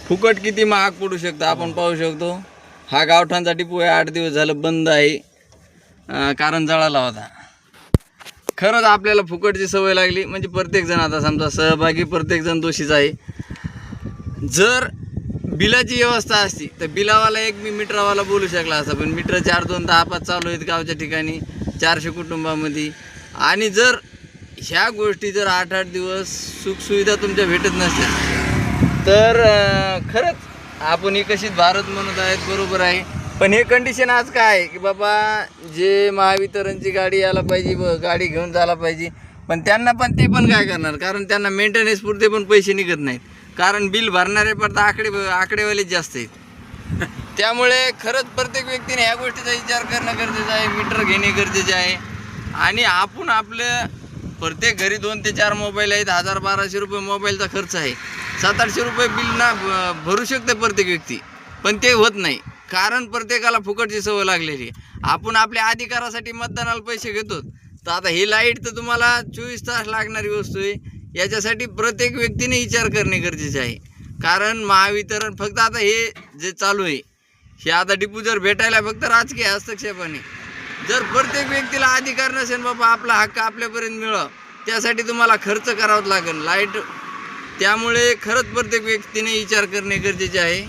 फुकट किती महाग पडू शकतं आपण पाहू शकतो. हा गावठाणचा डिपो आहे, 8 दिवस झालं बंद आहे, कारण जळाला होता. खरंच आपल्याला फुकटची सवय लागली म्हणजे प्रत्येकजण, आता समजा सहभागी प्रत्येकजण दोषीच आहे. जर बिलाची व्यवस्था असती तर बिलावाला एक मी मीटरवाला बोलू शकला असता, पण मीटर 4-2 10-5 चालू आहेत गावच्या ठिकाणी 400 कुटुंबामध्ये. आणि जर ह्या गोष्टी जर 8-8 दिवस सुखसुविधा तुमच्या भेटत नसतील तर खरंच आपण एकशीत भारत म्हणत आहेत, बरोबर आहे. पण हे कंडिशन आज काय आहे की बाबा जे महावितरणची गाडी यायला पाहिजे, गाडी घेऊन जायला पाहिजे, पण त्यांना पण ते पण काय करणार, कारण त्यांना मेंटेनन्स पुरते पण पैसे निघत नाहीत, कारण बिल भरणारे पण आकडेवालेच जास्त आहेत. त्यामुळे खरंच प्रत्येक व्यक्तीने ह्या गोष्टीचा विचार करणं गरजेचं आहे, मीटर घेणे गरजेचे आहे. आणि आपण आपलं प्रत्येक घरी 2 ते 4 मोबाईल आहेत, 1000-1200 रुपये मोबाईलचा खर्च आहे, 700-800 रुपये बिल ना भरू शकते प्रत्येक व्यक्ती, पण ते होत नाही कारण प्रत्येकाला फुकटची सवय लागलेली आहे. आपण आपल्या अधिकारासाठी मतदानाला पैसे घेतो, तर आता ही लाईट तर तुम्हाला 24 तास लागणारी वस्तू आहे, याच्यासाठी प्रत्येक व्यक्तीने विचार करणे गरजेचे आहे. कारण महावितरण फक्त आता हे जे चालू आहे हे आता डिपो जर भेटायला फक्त राजकीय हस्तक्षेपाने, जर प्रत्येक व्यक्तीला अधिकार नसेल बाबा आपला हक्क आपल्यापर्यंत मिळावा, त्यासाठी तुम्हाला खर्च करावाच लागेल लाईट. त्यामुळे खरंच प्रत्येक व्यक्तीने विचार करणे गरजेचे आहे.